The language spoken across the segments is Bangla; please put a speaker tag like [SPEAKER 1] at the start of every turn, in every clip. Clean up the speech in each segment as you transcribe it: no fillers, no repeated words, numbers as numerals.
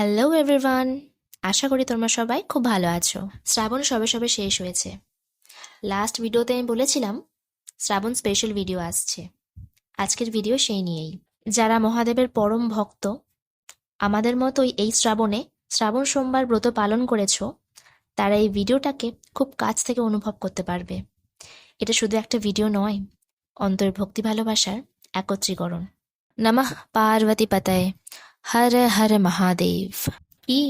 [SPEAKER 1] হ্যালো এভরিওয়ান, আশা করি তোমরা সবাই খুব ভালো আছো। শ্রাবণ সবে সবে শেষ হয়েছে। লাস্ট ভিডিওতে আমি বলেছিলাম শ্রাবণ স্পেশাল ভিডিও আসছে। আজকের ভিডিও সেই নিয়েই। যারা মহাদেবের পরম ভক্ত, আমাদের মতোই এই শ্রাবণ সোমবার ব্রত পালন করেছো, তারা এই ভিডিওটাকে খুব কাছ থেকে অনুভব করতে পারবে। এটা শুধু একটা ভিডিও নয়, অন্তর ভক্তি ভালোবাসার একত্রীকরণ। নমঃ পার্বতী পাতায়, হর হর মহাদেব। কি,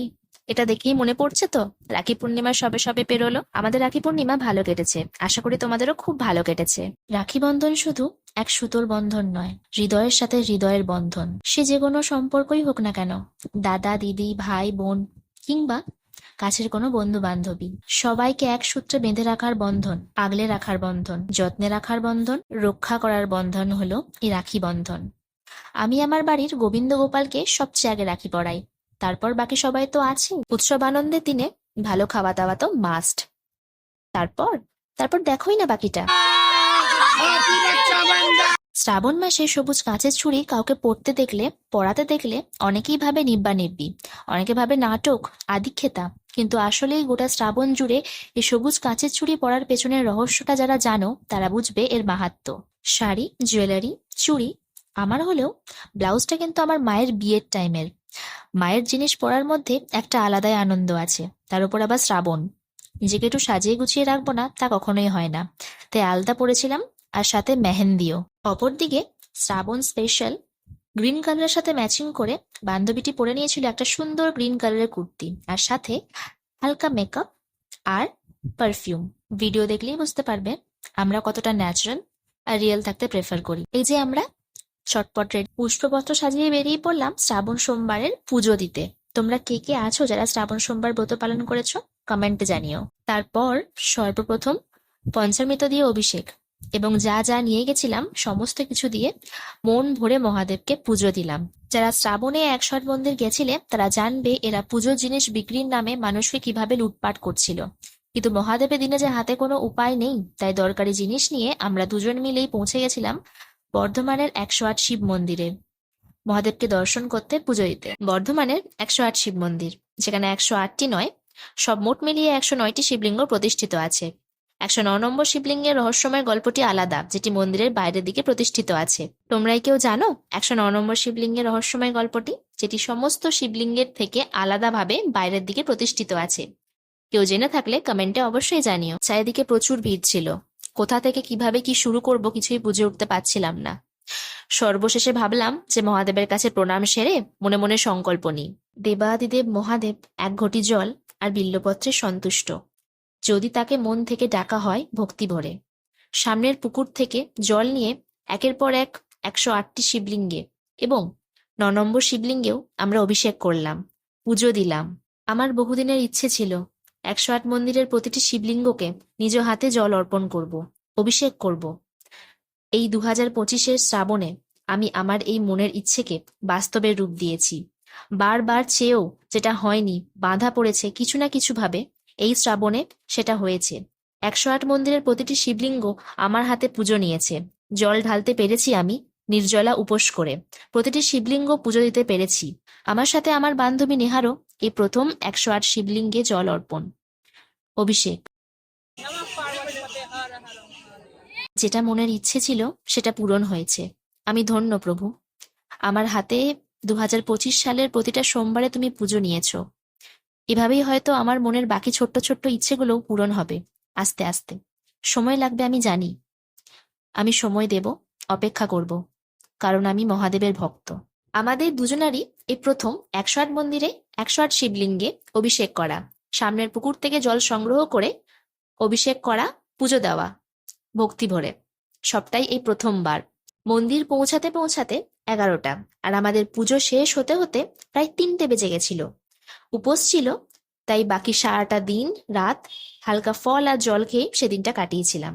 [SPEAKER 1] এটা দেখেই মনে পড়ছে তো রাখি পূর্ণিমা সবে সবে পেরোলো। আমাদের রাখি পূর্ণিমা ভালো কেটেছে, আশা করি তোমাদেরও খুব ভালো কেটেছে। রাখি বন্ধন শুধু এক সুতোর বন্ধন নয়, হৃদয়ের সাথে হৃদয়ের বন্ধন। সে যে কোনো সম্পর্কই হোক না কেন, দাদা দিদি ভাই বোন কিংবা কাছের কোনো বন্ধু বান্ধবী, সবাইকে এক সূত্রে বেঁধে রাখার বন্ধন, আগলে রাখার বন্ধন, যত্নে রাখার বন্ধন, রক্ষা করার বন্ধন হলো এই রাখি বন্ধন। আমি আমার বাড়ির গোবিন্দ গোপালকে সবচেয়ে আগে রাখি পরাই, তারপর বাকি সবাই তো আছে। উৎসব আনন্দের দিনে ভালো খাওয়া দাওয়া তো মাস্ট। তারপর তারপর দেখোই না বাকিটা। শ্রাবণ মাসে সবুজ কাঁচের ছুরি কাউকে পড়াতে দেখলে অনেকেই ভাবে নিব্বা নিব্বি, অনেকে ভাবে নাটক, আদিক্ষেতা। কিন্তু আসলে গোটা শ্রাবণ জুড়ে এই সবুজ কাঁচের ছুরি পরার পেছনের রহস্যটা যারা জানো তারা বুঝবে এর মাহাত্ম্য। শাড়ি, জুয়েলারি, চুড়ি আমার হলেও ব্লাউজটা কিন্তু আমার মায়ের বিয়ের টাইমের। মায়ের জিনিস পরার মধ্যে একটা আলাদাই আনন্দ আছে, তার উপর আবার শ্রাবণ। নিজেকে একটু সাজিয়ে গুছিয়ে রাখবো না তা কখনোই হয় না, তাই আলতা পরেছিলাম, আর সাথে মেহেন্দিও। অপরদিকে শ্রাবণ স্পেশাল গ্রিন কালারের সাথে ম্যাচিং করে বান্ধবীটি পরে নিয়েছিল একটা সুন্দর গ্রিন কালারের কুর্তি, আর সাথে হালকা মেকআপ আর পারফিউম। ভিডিও দেখলেই বুঝতে পারবে আমরা কতটা ন্যাচারাল আর রিয়েল থাকতে প্রেফার করি। এই যে আমরা চটপট রেডি, পুষ্পপত্র সাজিয়ে বেরিয়ে পড়লাম শ্রাবণ সোমবারের পুজো দিতে। তোমরা কে কে আছো যারা শ্রাবণ সোমবার ব্রত পালন করেছো কমেন্টে জানিও। তারপর সর্বপ্রথম পঞ্চামৃত দিয়ে অভিষেক এবং যা যা নিয়ে গেছিলাম সমস্ত কিছু দিয়ে মন ভরে মহাদেবকে পুজো দিলাম। যারা শ্রাবণে ১০৮ মন্দির গেছিলে তারা জানবে এরা পুজোর জিনিস বিক্রির নামে মানুষকে কিভাবে লুটপাট করছিল। কিন্তু মহাদেবের দিনে যে হাতে কোনো উপায় নেই, তাই দরকারি জিনিস নিয়ে আমরা দুজন মিলেই পৌঁছে গেছিলাম বর্ধমানের ১০৮ শিব মন্দিরে মহাদেবকে দর্শন করতে, পুজো দিতে। বর্ধমানের ১০৮ শিব মন্দির, যেখানে ১০৮টি নয়, সব মোট মিলিয়ে ১০৯টি শিবলিঙ্গ প্রতিষ্ঠিত আছে। ১০৯ নম্বর শিবলিঙ্গের রহস্যময় গল্পটি আলাদা, যেটি মন্দিরের বাইরের দিকে প্রতিষ্ঠিত আছে। তোমরাই কেউ জানো ১০৯ নম্বর শিবলিঙ্গের রহস্যময় গল্পটি, যেটি সমস্ত শিবলিঙ্গের থেকে আলাদাভাবে বাইরের দিকে প্রতিষ্ঠিত আছে? কেউ জেনে থাকলে কমেন্টে অবশ্যই জানিও। চারিদিকে প্রচুর ভিড় ছিল, কোথা থেকে কিভাবে কি শুরু করব কিছুই বুঝে উঠতে পারছিলাম না। সর্বশেষে ভাবলাম যে মহাদেবের কাছে প্রণাম সেরে মনে মনে সংকল্প নিই, দেবাদিদেব মহাদেব এক ঘটি জল আর বিল্লপত্রে সন্তুষ্ট। যদি তাকে মন থেকে ডাকা হয় ভক্তি ভরে, সামনের পুকুর থেকে জল নিয়ে একের পর এক ১০৮টি শিবলিঙ্গে এবং ৯ নম্বর শিবলিঙ্গেও আমরা অভিষেক করলাম, পুজো দিলাম। আমার বহুদিনের ইচ্ছে ছিল ১০৮ মন্দিরের প্রতিটি শিবলিঙ্গকে নিজ হাতে জল অর্পণ করব, অভিষেক করব। এই ২০২৫-এর শ্রাবণে আমি আমার এই মনের ইচ্ছেকে বাস্তবের রূপ দিয়েছি। বারবার চেয়েও যেটা হয়নি, বাঁধা পড়েছে কিছু না কিছু ভাবে, এই শ্রাবণে সেটা হয়েছে। ১০৮ মন্দিরের প্রতিটি শিবলিঙ্গ আমার হাতে পুজো নিয়েছে, জল ঢালতে পেরেছি আমি নির্জলা উপোস করে, প্রতিটি শিবলিঙ্গ পুজো দিতে পেরেছি। আমার সাথে আমার বান্ধবী নেহারও এই প্রথম ১০৮ শিবলিঙ্গে জল অর্পণ, অভিষেক। যেটা মনের ইচ্ছে ছিল সেটা পূরণ হয়েছে। আমি ধন্য প্রভু, আমার হাতে ২০২৫ সালের প্রতিটা সোমবারে তুমি পুজো নিয়েছ। এভাবেই হয়তো আমার মনের বাকি ছোট্ট ছোট্ট ইচ্ছেগুলোও পূরণ হবে আস্তে আস্তে। সময় লাগবে আমি জানি, আমি সময় দেব, অপেক্ষা করব, কারণ আমি মহাদেবের ভক্ত। আমাদের দুজনারই এই প্রথম ১০৮ মন্দিরে ১০৮ শিবলিঙ্গে অভিষেক করা, সামনের পুকুর থেকে জল সংগ্রহ করে অভিষেক করা, পুজো দেওয়া ভক্তি ভরে, সবটাই এই প্রথমবার। মন্দির পৌঁছাতে পৌঁছাতে ১১টা, আর আমাদের পুজো শেষ হতে হতে প্রায় ৩টে বেজে গেছিল। উপোস ছিল, তাই বাকি সারাটা দিন রাত হালকা ফল আর জল খেয়ে সেদিনটা কাটিয়েছিলাম।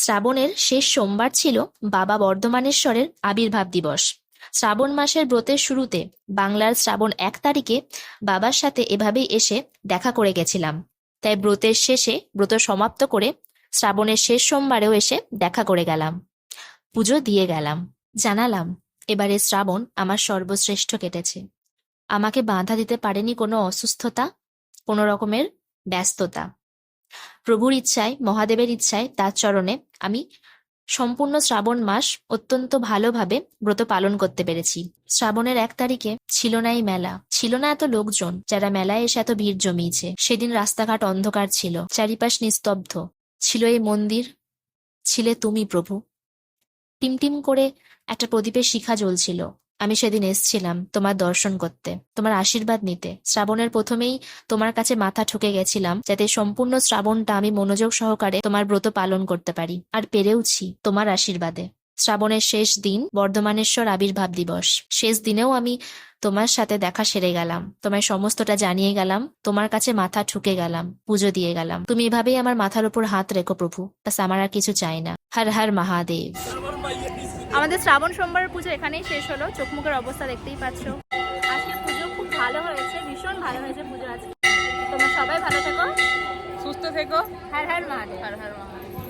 [SPEAKER 1] শ্রাবণের শেষ সোমবার ছিল বাবা বর্ধমানেশ্বরের আবির্ভাব দিবস। শ্রাবণ মাসের ব্রতের শুরুতে বাংলার শ্রাবণ 1 তারিখে বাবার সাথে এভাবেই এসে দেখা করে গেছিলাম। তাই ব্রতের শেষে ব্রত সমাপ্ত করে শ্রাবণের শেষ সোমবারেও এসে দেখা করে গেলাম, পুজো দিয়ে গেলাম। জানালাম এবারে শ্রাবণ আমার সর্বশ্রেষ্ঠ কেটেছে। আমাকে বাধা দিতে পারেনি কোনো অসুস্থতা, কোনো রকমের ব্যস্ততা। প্রভুর ইচ্ছায়, মহাদেবের ইচ্ছায়, তার চরণে আমি সম্পূর্ণ শ্রাবণ মাস অত্যন্ত ভালোভাবে ব্রত পালন করতে পেরেছি। শ্রাবণের 1 তারিখে ছিল না এই মেলা, ছিল না এত লোকজন যারা মেলায় এসে এত ভিড় জমিয়েছে। সেদিন রাস্তাঘাট অন্ধকার ছিল, চারিপাশ নিস্তব্ধ ছিল এই মন্দির, ছিলে তুমি প্রভু। টিমটিম করে একটা প্রদীপের শিখা জ্বলছিল। আমি সেদিন এসছিলাম তোমার দর্শন করতে, তোমার আশীর্বাদ নিতে। শ্রাবণের প্রথমেই তোমার কাছে মাথা ঠুকে গেছিলাম, যাতে সম্পূর্ণ শ্রাবণটা আমি মনোযোগ সহকারে তোমার ব্রত পালন করতে পারি, আর পেরেওছি তোমার আশীর্বাদে। শ্রাবণের শেষ দিন বর্ধমানেশ্বর আবির্ভাব দিবস, শেষ দিনেও আমি তোমার সাথে দেখা সেরে গেলাম, তোমায় সমস্তটা জানিয়ে গেলাম, তোমার কাছে মাথা ঠুকে গেলাম, পুজো দিয়ে গেলাম। তুমি এভাবেই আমার মাথার উপর হাত রেখো প্রভু, ব্যাস আমার আর কিছু চাই না। হর হর মহাদেব।
[SPEAKER 2] আমাদের শ্রাবণ সোমবারের পুজো এখানেই শেষ হলো। চোখ মুখের অবস্থা দেখতেই পাচ্ছ। আজকে পুজো খুব ভালো হয়েছে, ভীষণ ভালো হয়েছে পুজো আজকে। তোমরা সবাই ভালো থেকো,
[SPEAKER 3] সুস্থ থেকো।
[SPEAKER 2] হর হর মহাদেব।
[SPEAKER 3] হর হর মহাদেব।